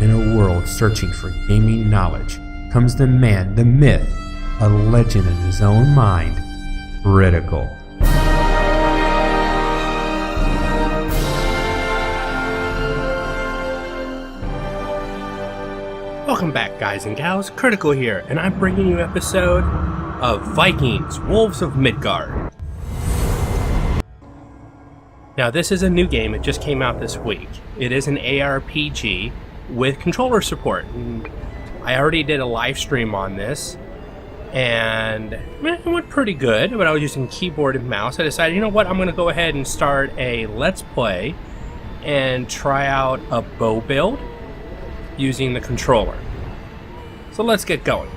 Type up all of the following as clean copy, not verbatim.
In a world searching for gaming knowledge comes the man, the myth, a legend in his own mind, Critical. Welcome back, guys and gals. Critical here, and I'm bringing you an episode of Vikings, Wolves of Midgard. Now, this is a new game. It just came out this week. It is an ARPG with controller support. And I already did a live stream on this, and it went pretty good, but I was using keyboard and mouse. I decided, you know what, I'm going to go ahead and start a Let's Play and try out a bow build using the controller. So let's get going.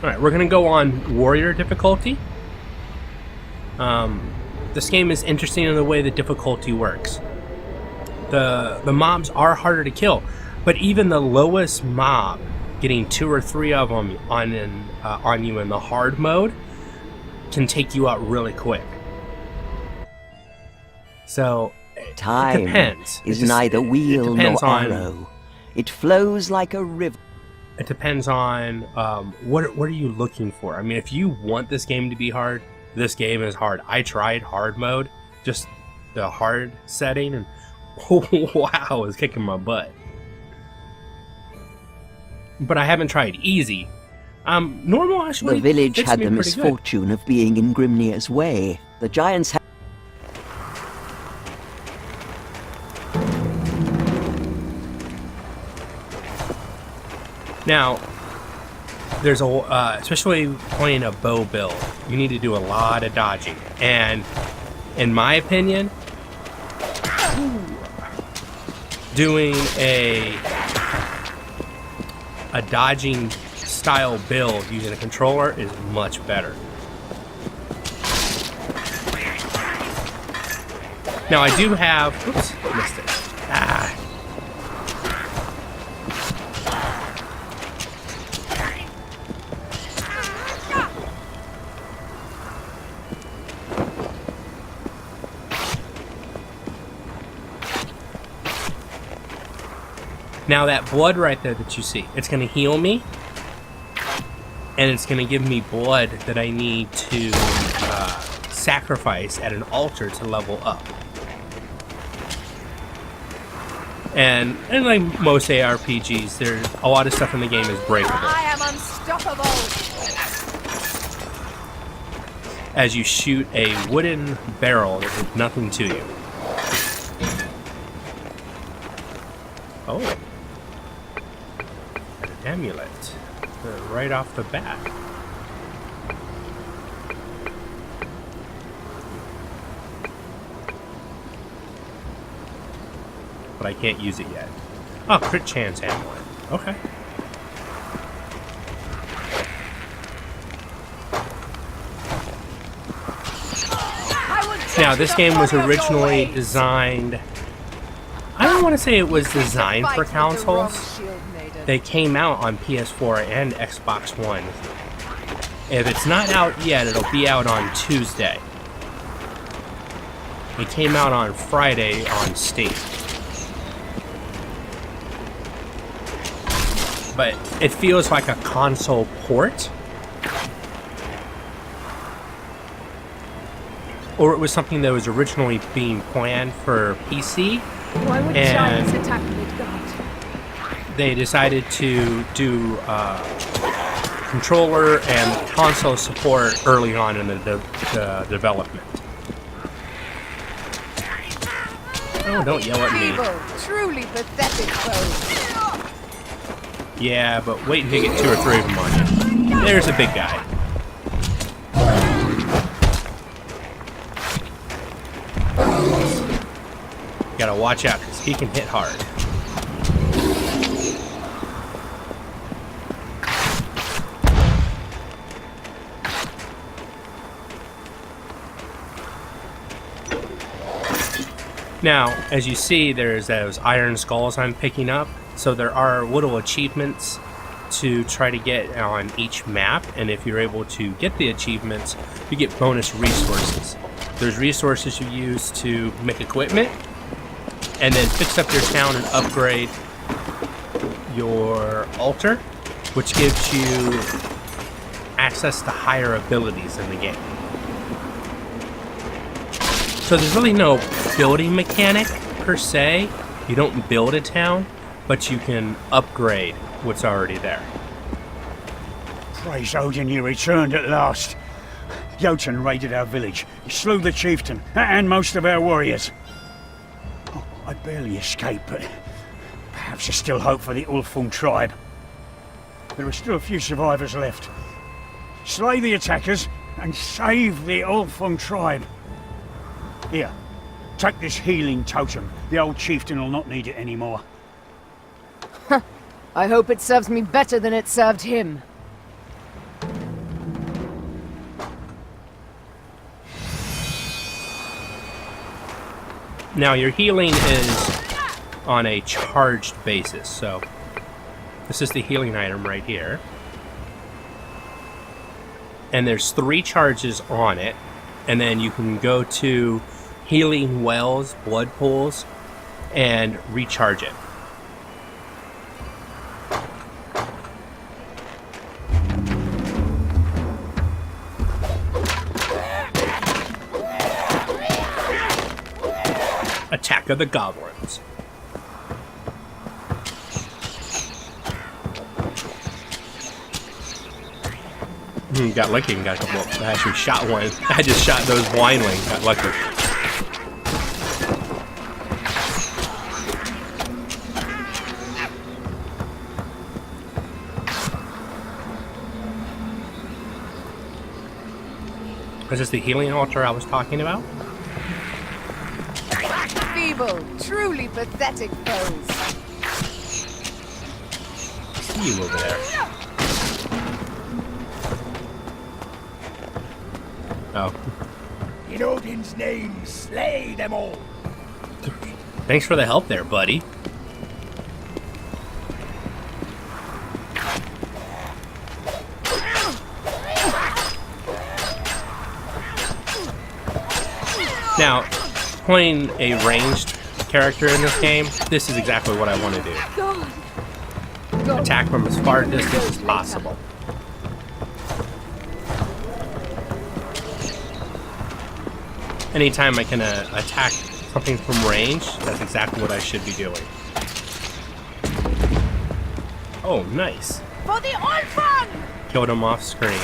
Alright, we're going to go on warrior difficulty. This game is interesting in the way the difficulty works. The mobs are harder to kill, but even the lowest mob, getting 2 or 3 of them on you in the hard mode, can take you out really quick. So Time it depends. is neither wheel nor arrow. It flows like a river. It depends on what are you looking for. I mean, if you want this game to be hard, this game is hard. I tried hard mode, just the hard setting, and wow, it was kicking my butt. But I haven't tried easy. Normal actually. The village fits had me the pretty good. misfortune of being in Grimnir's way. The giants had Now, there's especially playing a bow build, you need to do a lot of dodging. And in my opinion, doing a dodging style build using a controller is much better. Now I do have, oops, missed it. Now that blood right there that you see, it's going to heal me, and it's going to give me blood that I need to sacrifice at an altar to level up. And like most ARPGs, there's a lot of stuff in the game is breakable. I am unstoppable. As you shoot a wooden barrel that did nothing to you. Oh. Amulet right off the bat. But I can't use it yet. Oh, crit chance amulet. Okay. Now, this game was originally designed... I don't want to say it was designed for consoles. They came out on PS4 and Xbox One. If it's not out yet, it'll be out on Tuesday. It came out on Friday on Steam. But it feels like a console port. Or it was something that was originally being planned for PC. Why would giants attack Midgard? They decided to do controller and console support early on in the development. Oh, don't yell at me. Evil, truly pathetic foes. Yeah, but wait until you get 2 or 3 of them on you. There's a big guy. Gotta watch out, because he can hit hard. Now, as you see, there's those iron skulls I'm picking up. So there are little achievements to try to get on each map, and if you're able to get the achievements, you get bonus resources. There's resources you use to make equipment, and then fix up your town and upgrade your altar, which gives you access to higher abilities in the game. So there's really no building mechanic per se. You don't build a town, but you can upgrade what's already there. Praise Odin, you returned at last. Jotan raided our village. He slew the chieftain and most of our warriors. Oh, I barely escaped, but perhaps there's still hope for the Ulfung tribe. There are still a few survivors left. Slay the attackers and save the Ulfung tribe. Here, take this healing totem. The old chieftain will not need it anymore. I hope it serves me better than it served him. Now, your healing is on a charged basis, so this is the healing item right here. And there's 3 charges on it, and then you can go to healing wells, blood pools, and recharge it. Attack of the Goblins. Got lucky and got a couple. I actually shot one. I just shot those blindly. Got lucky. Is this the healing altar I was talking about? Feeble, truly pathetic foes. See you over there. Oh. In Odin's name, slay them all. Thanks for the help there, buddy. Now, playing a ranged character in this game, this is exactly what I want to do. God. Attack from as far distance as possible. Anytime I can attack something from range, that's exactly what I should be doing. Oh, nice. For the Ulfung! Killed him off screen.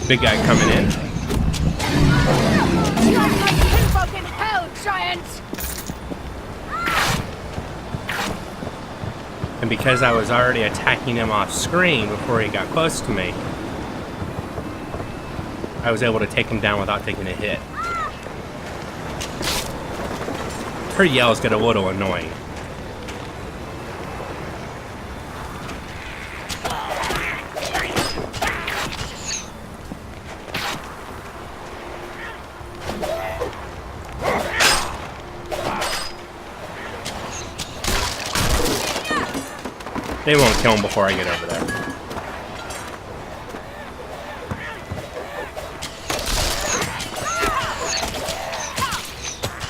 Big guy coming in. You're my kinfolk in hell, giant! And because I was already attacking him off screen before he got close to me, I was able to take him down without taking a hit. Her yells get a little annoying. They won't kill him before I get over there.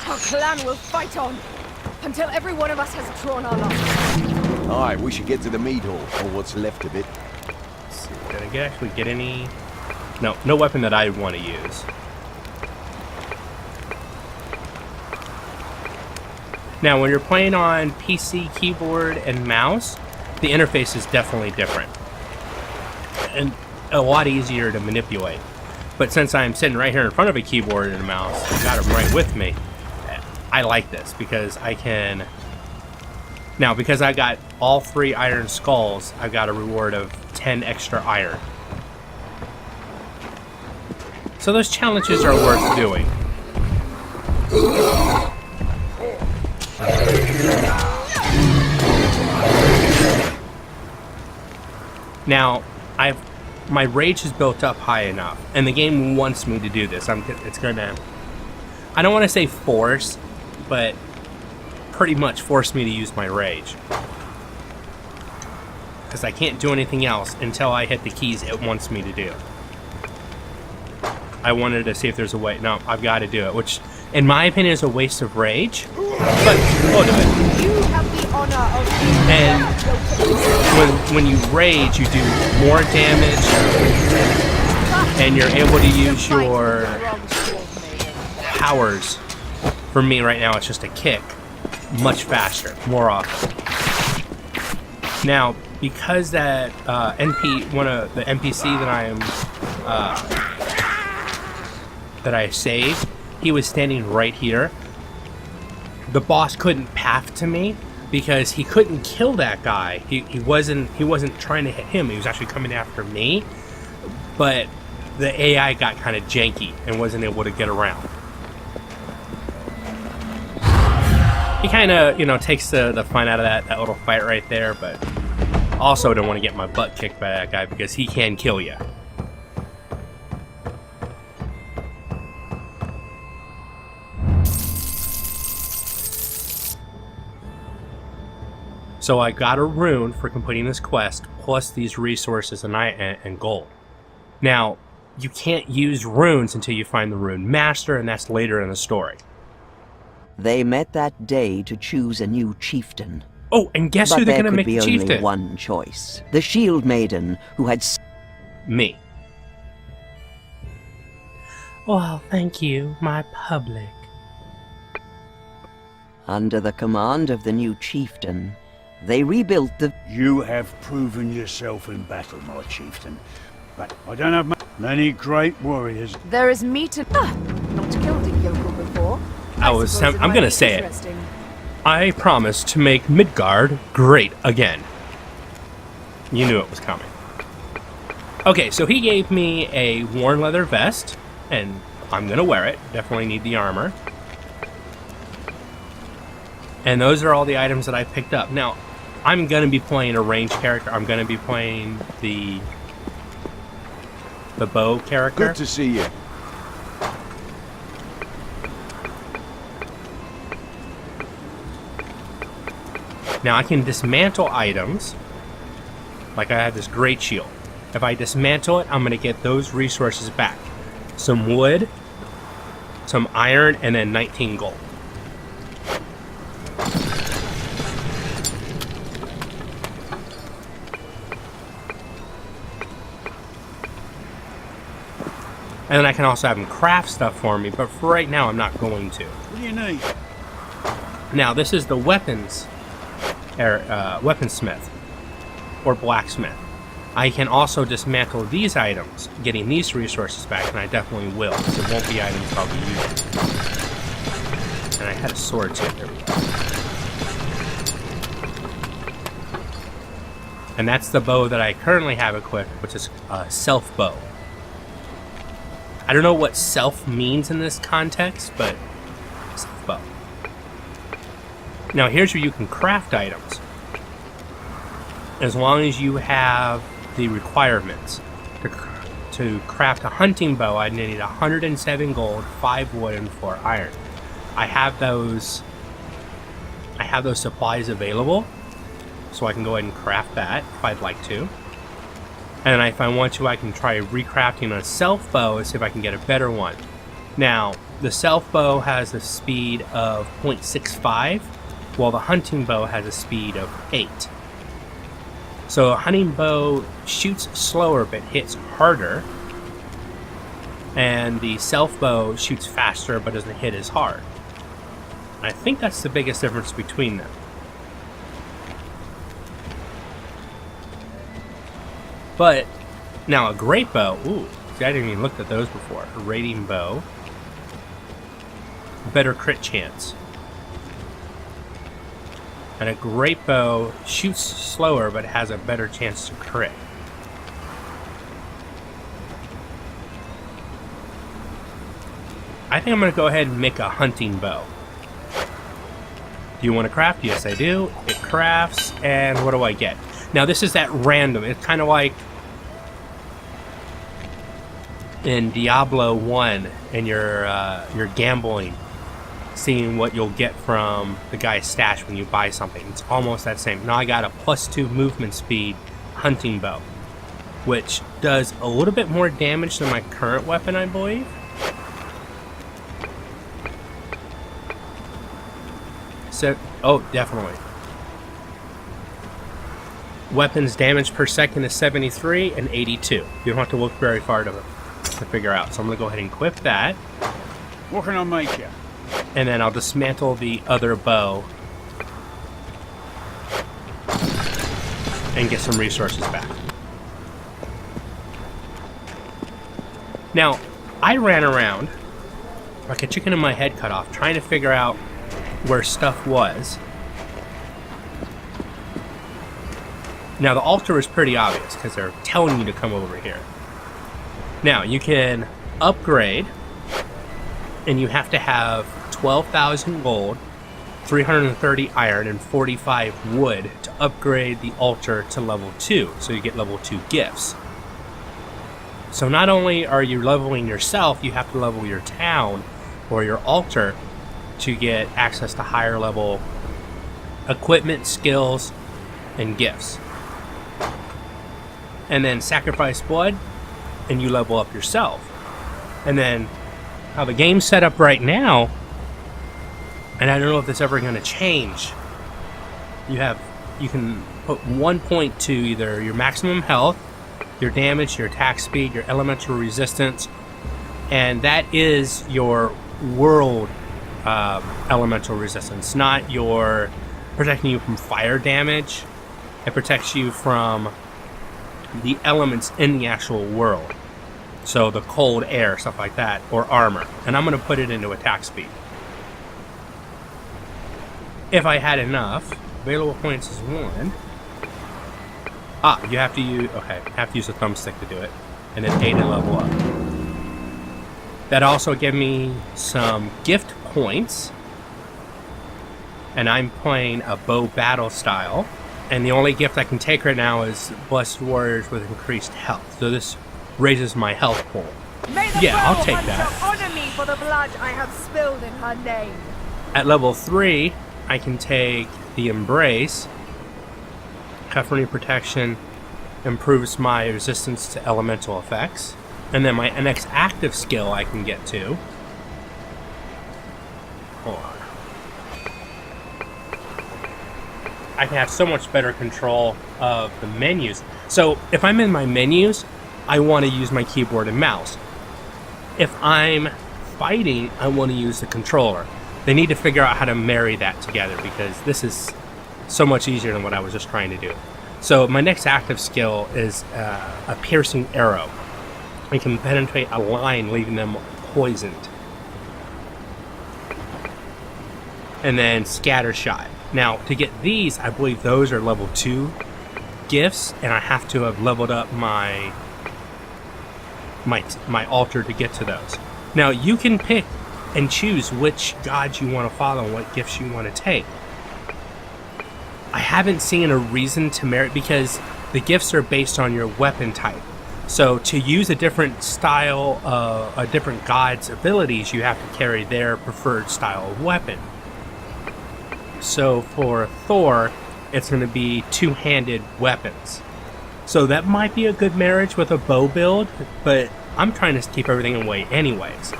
Our clan will fight on until every one of us has drawn our lot. Aye, we should get to the mead hall, or what's left of it. Let's see, did I actually get any? No, no weapon that I want to use. Now, when you're playing on PC, keyboard, and mouse, the interface is definitely different and a lot easier to manipulate. But since I'm sitting right here in front of a keyboard and a mouse, I've got them right with me, I like this because I can... Now, because I got all 3 iron skulls, I've got a reward of 10 extra iron. So those challenges are worth doing. Now, my rage is built up high enough, and the game wants me to do this. It's gonna, I don't want to say force, but pretty much force me to use my rage. Because I can't do anything else until I hit the keys it wants me to do. I wanted to see if there's a way. No, I've got to do it, which, in my opinion, is a waste of rage. But we'll do it. You have the honor of And when you rage, you do more damage, and you're able to use your powers. For me right now, it's just a kick, much faster, more often. Now, because that one of the NPC that I saved, he was standing right here. The boss couldn't path to me because he couldn't kill that guy. He wasn't trying to hit him. He was actually coming after me. But the AI got kind of janky and wasn't able to get around. He kind of, takes the fun out of that little fight right there, but also don't want to get my butt kicked by that guy because he can kill you. So I got a rune for completing this quest, plus these resources and gold. Now, you can't use runes until you find the rune master, and that's later in the story. They met that day to choose a new chieftain. Oh, and guess who they're going to make the chieftain? But there could be only one choice. The shield maiden who had... Me. Well, thank you, my public. Under the command of the new chieftain, they rebuilt the... You have proven yourself in battle, my chieftain. But I don't have many great warriors. There is meat and... not killed a yokel before. I'm gonna say it. I promise to make Midgard great again. You knew it was coming. Okay, so he gave me a worn leather vest, and I'm gonna wear it. Definitely need the armor. And those are all the items that I picked up. Now, I'm gonna be playing a ranged character. I'm gonna be playing the bow character. Good to see you. Now I can dismantle items, like I have this great shield. If I dismantle it, I'm going to get those resources back. Some wood, some iron, and then 19 gold. And then I can also have them craft stuff for me, but for right now I'm not going to. What do you need? Now this is the weaponsmith or blacksmith. I can also dismantle these items, getting these resources back, and I definitely will, because it won't be items I'll be using. And I had a sword too. There we go. And that's the bow that I currently have equipped, which is a self bow. I don't know what self means in this context, but self bow. Now here's where you can craft items. As long as you have the requirements. To craft a hunting bow, I need 107 gold, 5 wood, and 4 iron. I have those supplies available, so I can go ahead and craft that if I'd like to. And if I want to, I can try recrafting a self bow and see if I can get a better one. Now, the self bow has a speed of 0.65, while the hunting bow has a speed of 8. So a hunting bow shoots slower but hits harder, and the self bow shoots faster but doesn't hit as hard. I think that's the biggest difference between them. But now a great bow, ooh, I didn't even look at those before. A raiding bow, better crit chance. And a great bow shoots slower but has a better chance to crit. I think I'm going to go ahead and make a hunting bow. Do you want to craft? Yes, I do. It crafts, and what do I get? Now this is that random. It's kind of like in Diablo 1 and you're gambling, seeing what you'll get from the guy's stash when you buy something. It's almost that same. Now I got a +2 movement speed hunting bow. which does a little bit more damage than my current weapon, I believe. So, oh, definitely. Weapons damage per second is 73 and 82. You don't have to look very far to figure out. So I'm going to go ahead and equip that. What can I make you? And then I'll dismantle the other bow and get some resources back. Now, I ran around like a chicken in my head cut off trying to figure out where stuff was. Now, the altar is pretty obvious because they're telling you to come over here. Now, you can upgrade, and you have to have 12,000 gold, 330 iron, and 45 wood to upgrade the altar to level 2, so you get level 2 gifts. So not only are you leveling yourself, you have to level your town or your altar to get access to higher level equipment, skills, and gifts. And then sacrifice blood, and you level up yourself. And then how the game's set up right now, and I don't know if it's ever going to change, you can put 1 point to either your maximum health, your damage, your attack speed, your elemental resistance, and that is your world elemental resistance, not your protecting you from fire damage. It protects you from the elements in the actual world. So the cold, air, stuff like that, or armor. And I'm going to put it into attack speed. If I had enough, available points is 1. You have to use, okay, have to use a thumbstick to do it. And then A to level up. That also gave me some gift points. And I'm playing a bow battle style. And the only gift I can take right now is Blessed Warriors with increased health. So this raises my health pool. Yeah, I'll take that. Honor me for the blood I have spilled in her name. At level 3, I can take the Embrace. Covering protection improves my resistance to elemental effects. And then my next active skill I can get to. Hold on. I can have so much better control of the menus. So if I'm in my menus, I want to use my keyboard and mouse. If I'm fighting, I want to use the controller. They need to figure out how to marry that together because this is so much easier than what I was just trying to do. So my next active skill is a piercing arrow. I can penetrate a line, leaving them poisoned. And then scatter shot. Now, to get these, I believe those are level 2 gifts, and I have to have leveled up my altar to get to those. Now, you can pick and choose which gods you want to follow and what gifts you want to take. I haven't seen a reason to merit, because the gifts are based on your weapon type. So to use a different style, a different god's abilities, you have to carry their preferred style of weapon. So for Thor, it's going to be two-handed weapons. So that might be a good marriage with a bow build, but I'm trying to keep everything away anyways.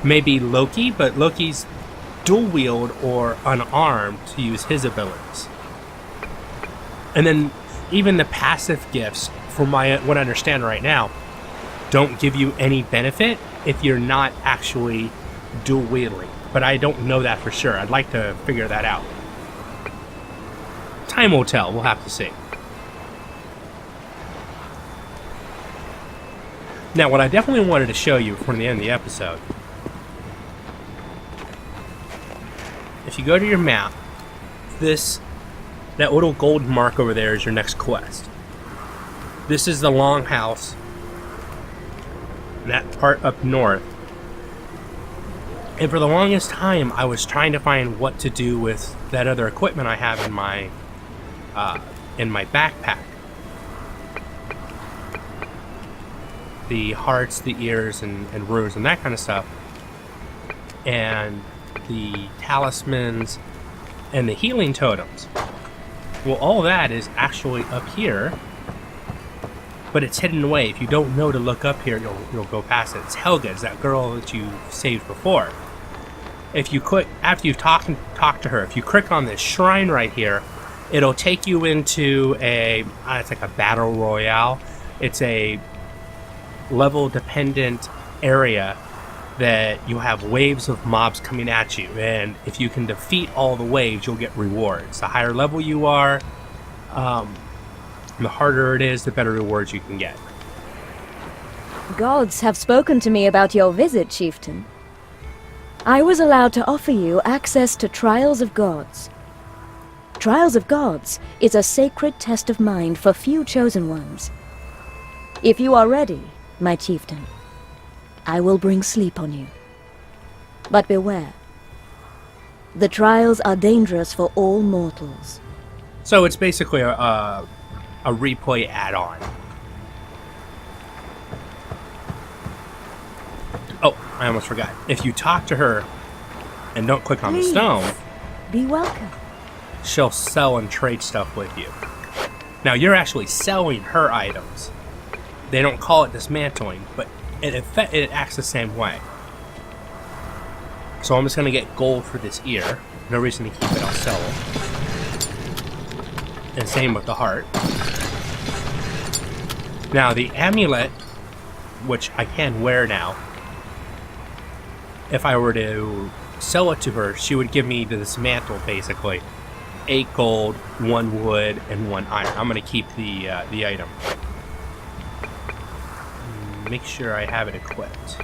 Maybe Loki, but Loki's dual wield or unarmed to use his abilities. And then even the passive gifts, from what I understand right now, don't give you any benefit if you're not actually dual wielding. But I don't know that for sure. I'd like to figure that out. Time will tell. We'll have to see. Now, what I definitely wanted to show you from the end of the episode, if you go to your map, that little gold mark over there is your next quest. This is the Longhouse, that part up north. And for the longest time, I was trying to find what to do with that other equipment I have in my backpack. The hearts, the ears, and runes, and that kind of stuff. And the talismans, and the healing totems. Well, all that is actually up here. but it's hidden away. If you don't know to look up here, you'll go past it. It's Helga, it's that girl that you saved before. If you click, after you've talked to her, if you click on this shrine right here, it'll take you into it's like a battle royale. It's a level dependent area that you have waves of mobs coming at you, and if you can defeat all the waves, you'll get rewards. The higher level you are, the harder it is, the better rewards you can get. Gods have spoken to me about your visit, chieftain. I was allowed to offer you access to Trials of Gods. Trials of Gods is a sacred test of mind for few chosen ones. If you are ready, my chieftain, I will bring sleep on you. But beware. The trials are dangerous for all mortals. So it's basically a replay add-on. Oh, I almost forgot. If you talk to her and don't click on Please, the stone, be welcome. she'll sell and trade stuff with you. Now, you're actually selling her items. They don't call it dismantling, but it acts the same way. So I'm just going to get gold for this ear. No reason to keep it, I'll sell it. And same with the heart. Now, the amulet, which I can wear now, if I were to sell it to her, she would give me the dismantle, basically. 8 gold, 1 wood, and 1 iron. I'm going to keep the item. Make sure I have it equipped.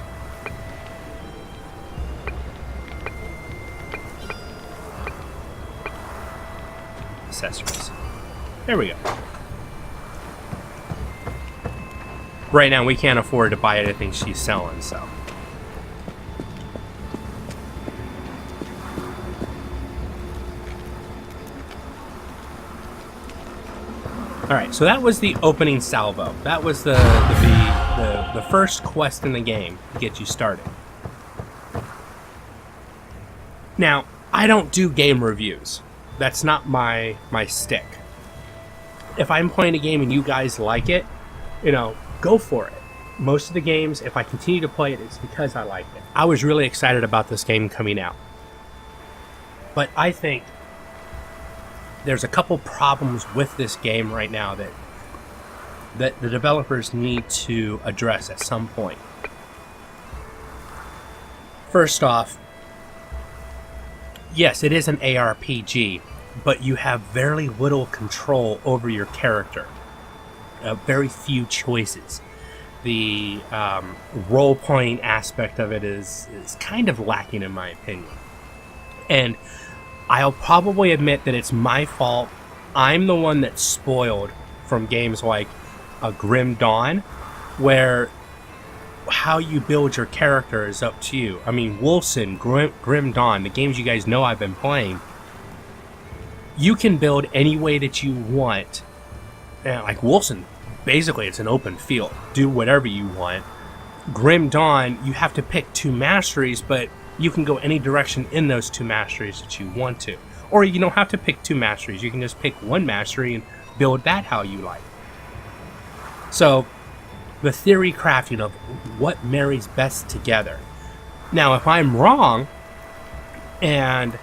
Accessories. There we go. Right now, we can't afford to buy anything she's selling, so. Alright, so that was the opening salvo. That was the first quest in the game to get you started. Now, I don't do game reviews. That's not my stick. If I'm playing a game and you guys like it, go for it. Most of the games, if I continue to play it, it's because I like it. I was really excited about this game coming out. But I think there's a couple problems with this game right now that the developers need to address at some point. First off, yes, it is an ARPG, but you have very little control over your character. Very few choices. The role-playing aspect of it is kind of lacking in my opinion. And I'll probably admit that it's my fault. I'm the one that's spoiled from games like Grim Dawn, where how you build your character is up to you. I mean, Wolfson, Grim Dawn, the games you guys know I've been playing, you can build any way that you want. Like Wolfson, basically it's an open field. Do whatever you want. Grim Dawn, you have to pick 2 masteries, but you can go any direction in those 2 masteries that you want to. Or you don't have to pick 2 masteries. You can just pick 1 mastery and build that how you like. So, the theory crafting of what marries best together. Now, if I'm wrong, and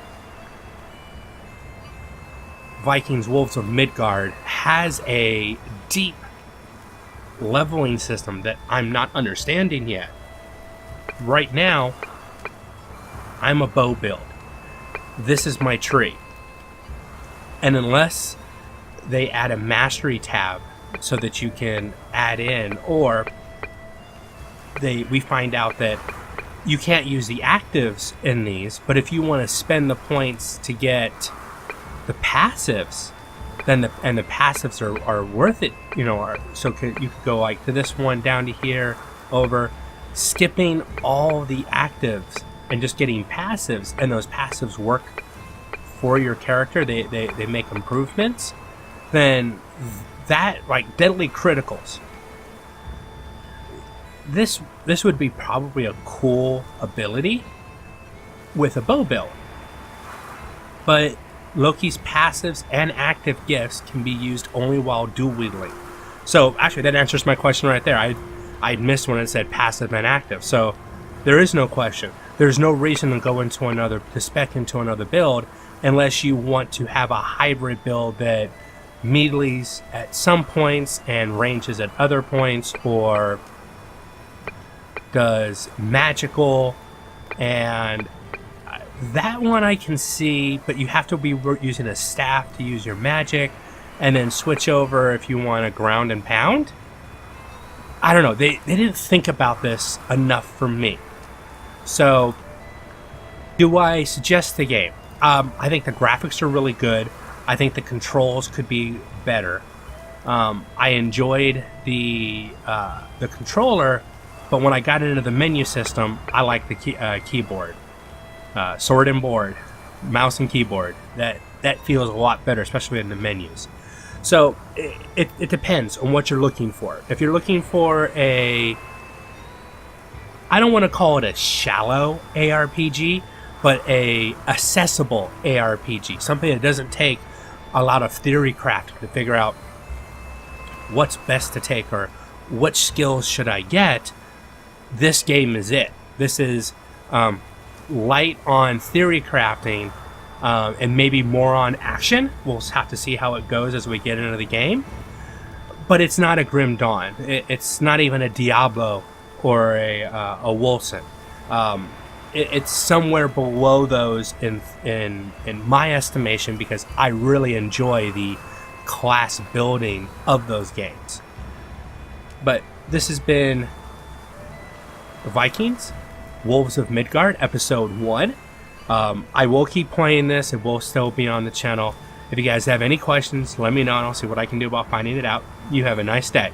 Vikings Wolves of Midgard has a deep leveling system that I'm not understanding yet. Right now, I'm a bow build. This is my tree. And unless they add a mastery tab so that you can add in, or we find out that you can't use the actives in these, but if you want to spend the points to get the passives, then the passives are worth it, so you could go like to this one, down to here, over, skipping all the actives and just getting passives, and those passives work for your character, they make improvements, then that, like deadly criticals, this would be probably a cool ability with a bow build. But Loki's passives and active gifts can be used only while dual wielding. So actually, that answers my question right there. I missed when it said passive and active. So there is no question. There's no reason to spec into another build unless you want to have a hybrid build that melees at some points and ranges at other points, or does magical, and that one I can see, but you have to be using a staff to use your magic, and then switch over if you want to ground and pound. I don't know, they didn't think about this enough for me. So, do I suggest the game? I think the graphics are really good. I think the controls could be better. I enjoyed the controller, but when I got into the menu system, I like the keyboard, sword and board, mouse and keyboard. That feels a lot better, especially in the menus. So it depends on what you're looking for. If you're looking for I don't want to call it a shallow ARPG, but a accessible ARPG, something that doesn't take a lot of theory crafting to figure out what's best to take or what skills should I get, this game is it. This is light on theory crafting and maybe more on action. We'll have to see how it goes as we get into the game. But it's not a Grim Dawn. It's not even a Diablo or a Wolfson. It's somewhere below those in my estimation, because I really enjoy the class building of those games. But this has been Vikings, Wolves of Midgard, episode 1. I will keep playing this. It will still be on the channel. If you guys have any questions, let me know and I'll see what I can do about finding it out. You have a nice day.